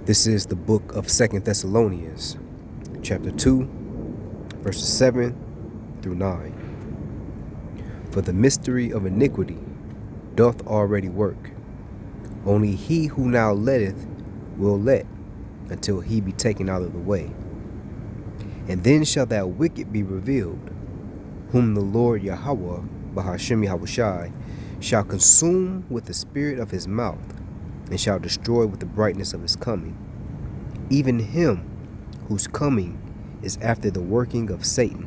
This is the book of 2 Thessalonians, chapter 2, verses 7 through 9. For the mystery of iniquity doth already work. Only he who now letteth will let, until he be taken out of the way. And then shall that wicked be revealed, whom the Lord Yahweh, Bahashem Yahushai, shall consume with the spirit of his mouth, and shall destroy with the brightness of his coming, even him whose coming is after the working of Satan,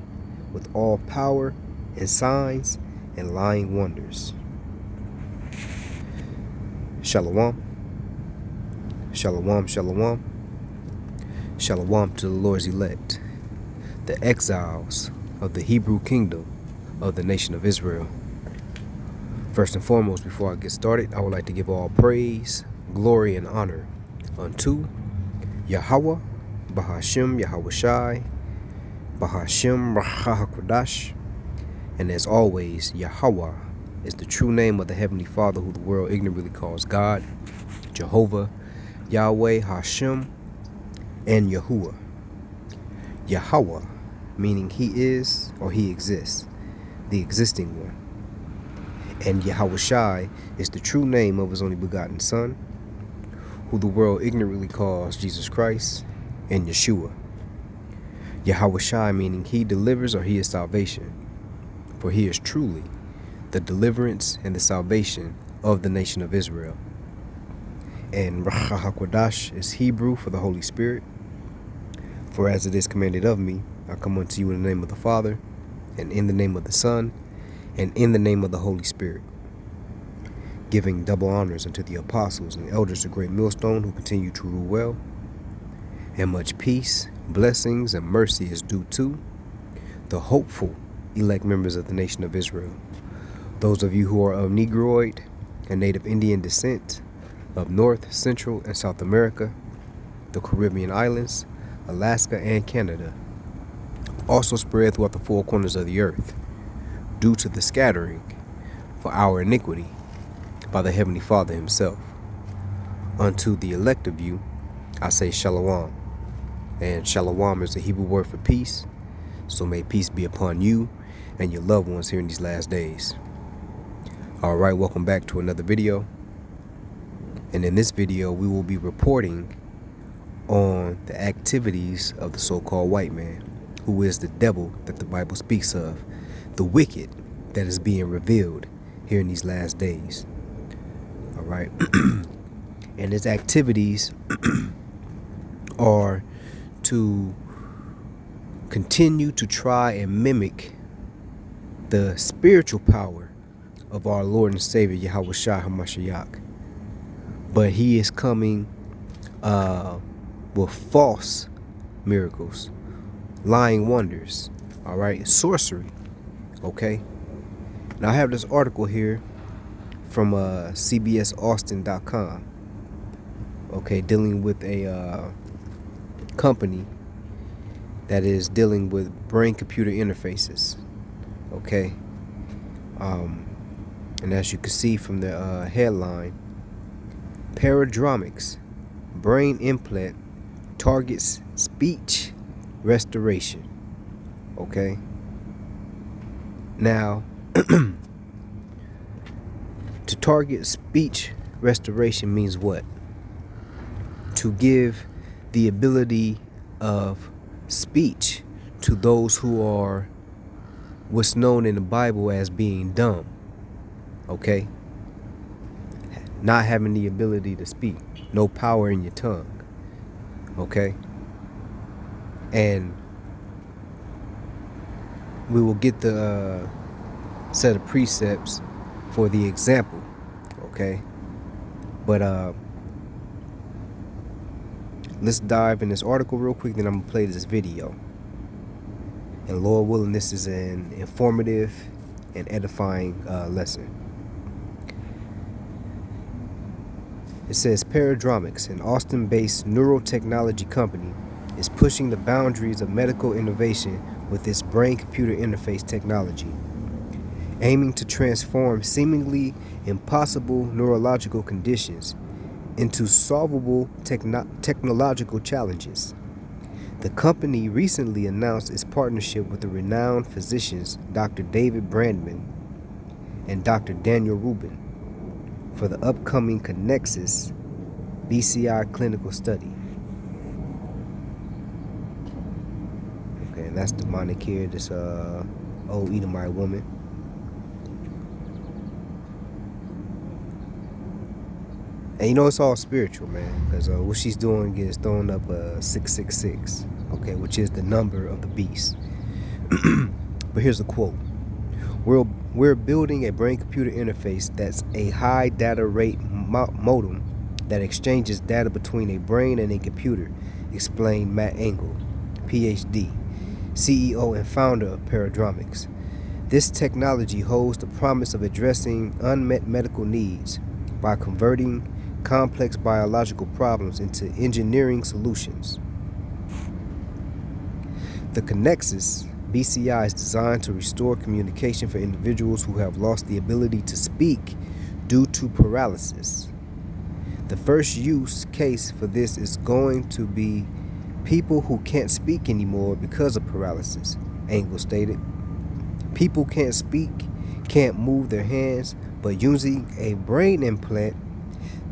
with all power and signs and lying wonders. Shalom. Shalom, shalom. Shalom to the Lord's elect, the exiles of the Hebrew kingdom of the nation of Israel. First and foremost, before I get started, I would like to give all praise, glory, and honor unto Yahweh, Bahashem Yahushai, Bahashem Rahakadash, and as always, Yahweh is the true name of the Heavenly Father, who the world ignorantly calls God, Jehovah, Yahweh, Hashem, and Yahuwah. Yahweh, meaning he is or he exists, the existing one. And Yahushai is the true name of his only begotten Son, who the world ignorantly calls Jesus Christ and Yeshua. Yahushai meaning he delivers or he is salvation, for he is truly the deliverance and the salvation of the nation of Israel. And Rahakadash is Hebrew for the Holy Spirit. For as it is commanded of me, I come unto you in the name of the Father, and in the name of the Son, and in the name of the Holy Spirit, giving double honors unto the apostles and elders of great millstone who continue to rule well, and much peace, blessings, and mercy is due to the hopeful elect members of the nation of Israel, those of you who are of Negroid and Native Indian descent, of North, Central, and South America, the Caribbean islands, Alaska, and Canada, also spread throughout the four corners of the earth, due to the scattering for our iniquity by the Heavenly Father himself. Unto the elect of you, I say Shalom. And Shalom is the Hebrew word for peace, so may peace be upon you and your loved ones here in these last days. Alright, welcome back to another video. And in this video, we will be reporting on the activities of the so-called white man, who is the devil that the Bible speaks of, the wicked that is being revealed here in these last days. All right. And his activities are to continue to try and mimic the spiritual power of our Lord and Savior, Yahweh Shai HaMashiach. But he is coming with false miracles, lying wonders, all right, sorcery, okay? Now I have this article here from CBSAustin.com, okay, dealing with a company that is dealing with brain-computer interfaces, okay? And as you can see from the headline, Paradromics brain implant targets speech restoration. Okay. Now, to target speech restoration means what? To give the ability of speech to those who are what's known in the Bible as being dumb. Okay? Not having the ability to speak. No power in your tongue. Okay? And we will get the set of precepts for the example. Okay? But let's dive in this article real quick, then I'm going to play this video. And Lord willing, this is an informative and edifying lesson. It says Paradromics, an Austin-based neurotechnology company, is pushing the boundaries of medical innovation with its brain-computer interface technology, aiming to transform seemingly impossible neurological conditions into solvable technological challenges. The company recently announced its partnership with the renowned physicians Dr. David Brandman and Dr. Daniel Rubin for the upcoming Connexus BCI clinical study. Okay, and that's demonic here, this old Edomite woman. And you know it's all spiritual, man, because what she's doing is throwing up 666, okay, which is the number of the beast. But here's a quote. We're building a brain-computer interface that's a high data rate modem that exchanges data between a brain and a computer, explained Matt Engel, PhD, CEO and founder of Paradromics. This technology holds the promise of addressing unmet medical needs by converting complex biological problems into engineering solutions. The Connexus BCI is designed to restore communication for individuals who have lost the ability to speak due to paralysis. The first use case for this is going to be people who can't speak anymore because of paralysis, Engel stated. People can't speak, can't move their hands, but using a brain implant,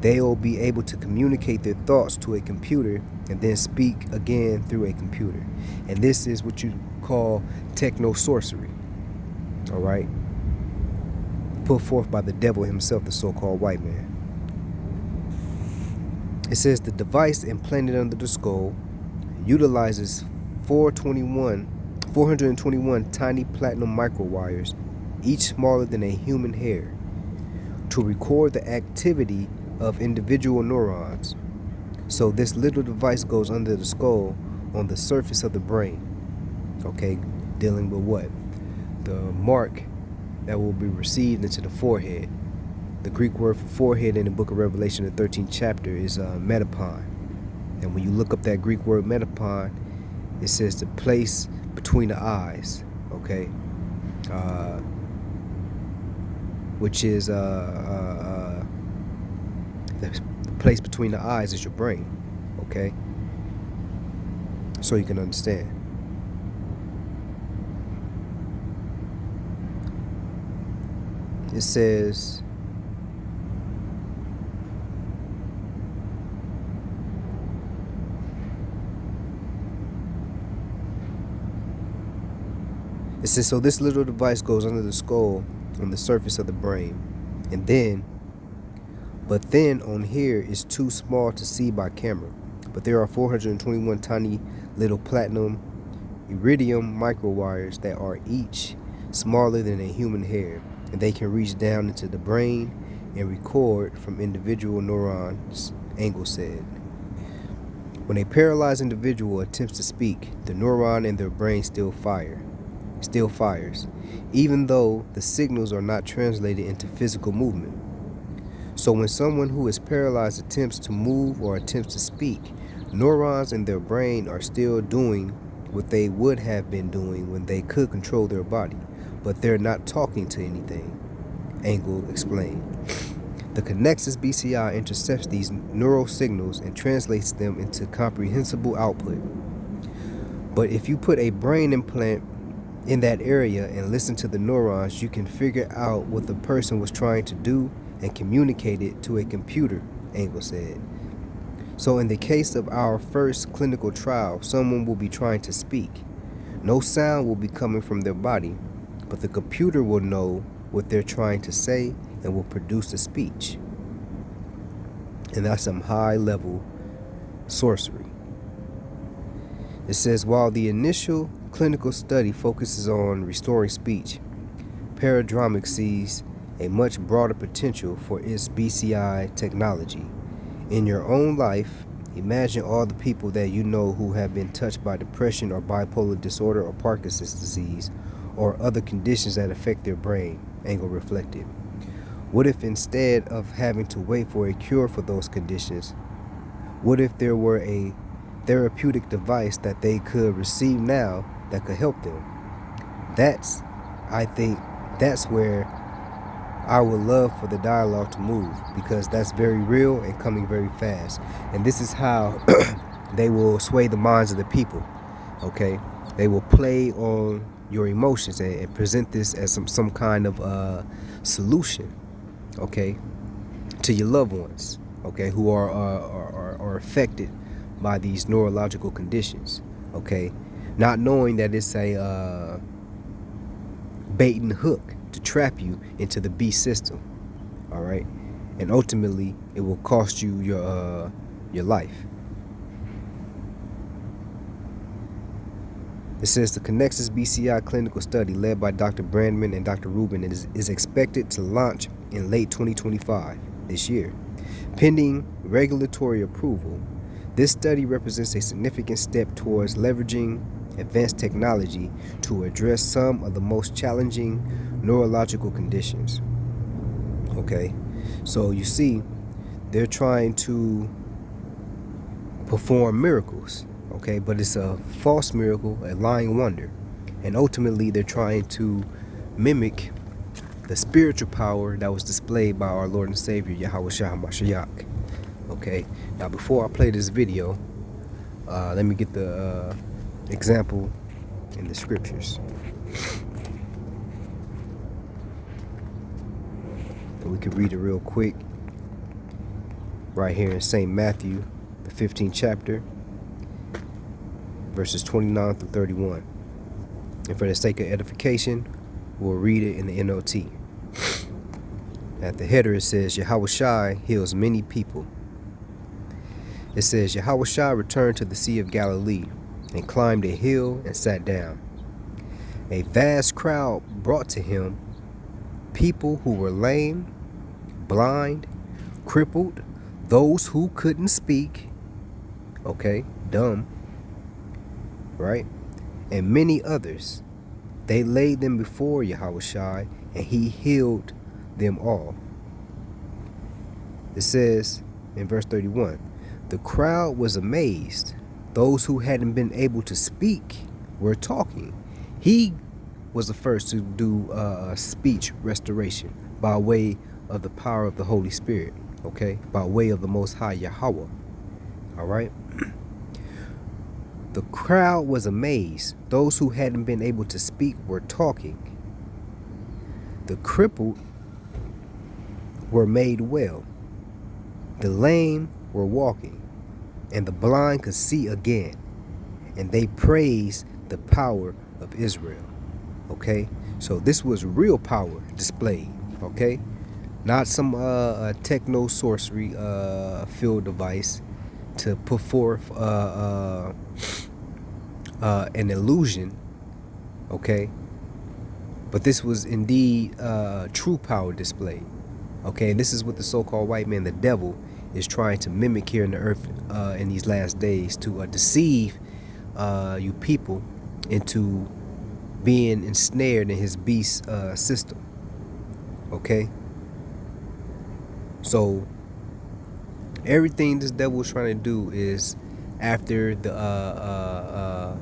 they will be able to communicate their thoughts to a computer and then speak again through a computer. And this is what you call techno-sorcery, all right? Put forth by the devil himself, the so-called white man. It says the device implanted under the skull utilizes 421 tiny platinum microwires, each smaller than a human hair, to record the activity of individual neurons. So this little device goes under the skull on the surface of the brain, okay, dealing with what? The mark that will be received into the forehead. The Greek word for forehead in the book of Revelation, the 13th chapter, is metapon. And when you look up that Greek word metapon, it says the place between the eyes, okay? Which is the place between the eyes is your brain, okay? So you can understand. It says, so this little device goes under the skull on the surface of the brain. But then on here is too small to see by camera. But there are 421 tiny little platinum iridium microwires that are each smaller than a human hair, and they can reach down into the brain and record from individual neurons, Engel said. When a paralyzed individual attempts to speak, the neuron in their brain still fires, even though the signals are not translated into physical movement. So when someone who is paralyzed attempts to move or attempts to speak, neurons in their brain are still doing what they would have been doing when they could control their body, but they're not talking to anything, Engel explained. The Connexus BCI intercepts these neural signals and translates them into comprehensible output. But if you put a brain implant in that area and listen to the neurons, you can figure out what the person was trying to do and communicate it to a computer, Engel said. So in the case of our first clinical trial, someone will be trying to speak. No sound will be coming from their body, but the computer will know what they're trying to say and will produce the speech. And that's some high-level sorcery. It says, while the initial clinical study focuses on restoring speech, Paradromics sees a much broader potential for its BCI technology. In your own life, imagine all the people that you know who have been touched by depression or bipolar disorder or Parkinson's disease or other conditions that affect their brain, Engel reflected. What if instead of having to wait for a cure for those conditions, what if there were a therapeutic device that they could receive now that could help them? I think that's where I would love for the dialogue to move, because that's very real and coming very fast. And this is how they will sway the minds of the people. Okay, they will play on your emotions and present this as some kind of solution, okay, to your loved ones, okay, who are affected by these neurological conditions, okay, not knowing that it's a bait and hook to trap you into the beast system. All right, and ultimately it will cost you your life. It says the Connexus BCI clinical study led by Dr. Brandman and Dr. Rubin is expected to launch in late 2025 this year. Pending regulatory approval, this study represents a significant step towards leveraging advanced technology to address some of the most challenging neurological conditions. Okay, so you see, they're trying to perform miracles, okay, but it's a false miracle, a lying wonder, and ultimately they're trying to mimic the spiritual power that was displayed by our Lord and Savior Yahweh Shah HaMashiach. Okay, now before I play this video, let me get the example in the scriptures. And we could read it real quick right here in St. Matthew, the 15th chapter, verses 29 through 31. And for the sake of edification, we'll read it in the NLT. At the header it says, Yahweh Shai heals many people. It says, Yahweh Shai returned to the Sea of Galilee and climbed a hill and sat down. A vast crowd brought to him people who were lame, blind, crippled, those who couldn't speak, okay, dumb, right, and many others. They laid them before Yahweh Shai, and he healed them all. It says in verse 31, the crowd was amazed. Those who hadn't been able to speak were talking. He was the first to do speech restoration by way of the power of the Holy Spirit, okay, by way of the Most High Yahweh. All right. The crowd was amazed. Those who hadn't been able to speak were talking. The crippled were made well. The lame were walking, and the blind could see again. And they praised the power of Israel. Okay, so this was real power displayed. Okay, not some techno sorcery field device to put forth an illusion. Okay, but this was indeed true power displayed. Okay, and this is what the so-called white man, the devil, is trying to mimic here in the earth in these last days, to deceive you people into being ensnared in his beast system. Okay, so everything this devil is trying to do is after the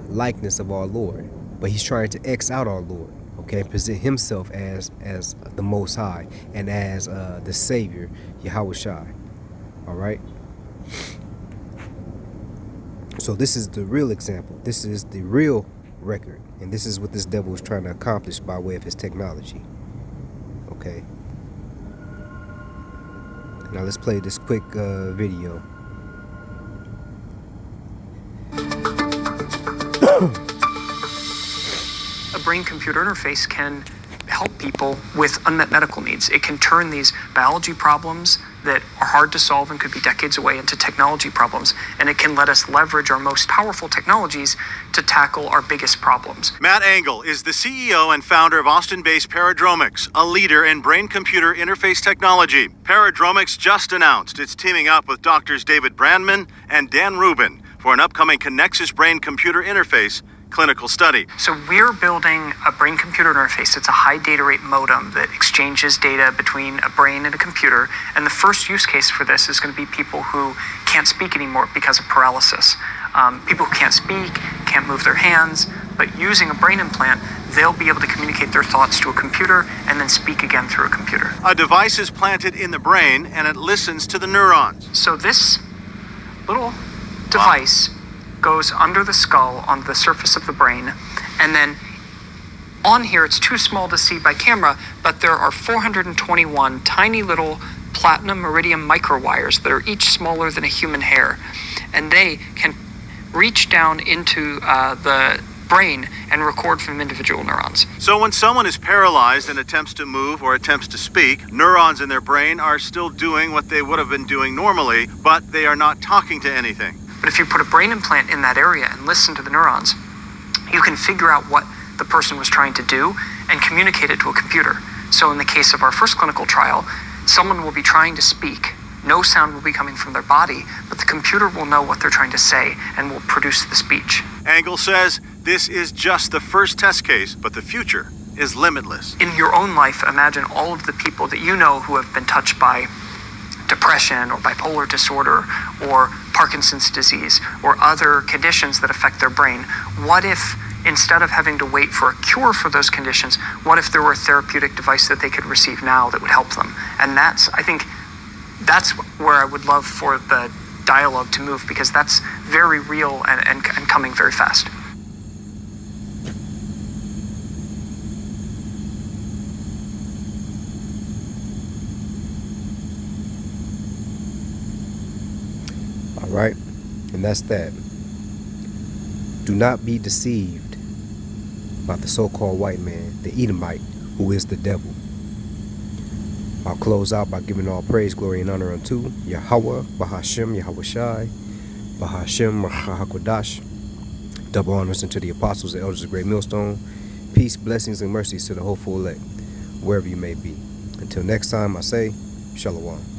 likeness of our Lord, but he's trying to X out our Lord. Okay, present himself as the Most High and as the Savior, Yahweh Shai. All right. So this is the real example. This is the real record, and this is what this devil is trying to accomplish by way of his technology. Okay. Now let's play this quick video. A brain-computer interface can help people with unmet medical needs. It can turn these biology problems that are hard to solve and could be decades away into technology problems, and it can let us leverage our most powerful technologies to tackle our biggest problems. Matt Engel is the CEO and founder of Austin-based Paradromics, a leader in brain-computer interface technology. Paradromics just announced it's teaming up with doctors David Brandman and Dan Rubin for an upcoming Connexus brain-computer interface clinical study. So we're building a brain-computer interface. It's a high data rate modem that exchanges data between a brain and a computer. And the first use case for this is going to be people who can't speak anymore because of paralysis. People who can't speak, can't move their hands, But using a brain implant, they'll be able to communicate their thoughts to a computer and then speak again through a computer. A device is planted in the brain and it listens to the neurons. So this little device goes under the skull on the surface of the brain, and then on here, it's too small to see by camera, but there are 421 tiny little platinum iridium microwires that are each smaller than a human hair. And they can reach down into the brain and record from individual neurons. So when someone is paralyzed and attempts to move or attempts to speak, neurons in their brain are still doing what they would have been doing normally, but they are not talking to anything. But if you put a brain implant in that area and listen to the neurons, you can figure out what the person was trying to do and communicate it to a computer. So in the case of our first clinical trial, someone will be trying to speak. No sound will be coming from their body, but the computer will know what they're trying to say and will produce the speech. Engel says this is just the first test case, but the future is limitless. In your own life, imagine all of the people that you know who have been touched by depression or bipolar disorder or Parkinson's disease or other conditions that affect their brain. What if, instead of having to wait for a cure for those conditions, what if there were a therapeutic device that they could receive now that would help them? And I think that's where I would love for the dialogue to move, because that's very real and coming very fast. All right, and that's that. Do not be deceived by the so-called white man, the Edomite, who is the devil. I'll close out by giving all praise, glory, and honor unto Yahweh, Bahashem, Yahweh Shai, Bahashem, Rahakodash. Double honors unto the apostles, the elders of Great Millstone. Peace, blessings, and mercies to the hopeful elect, wherever you may be. Until next time, I say, Shalom.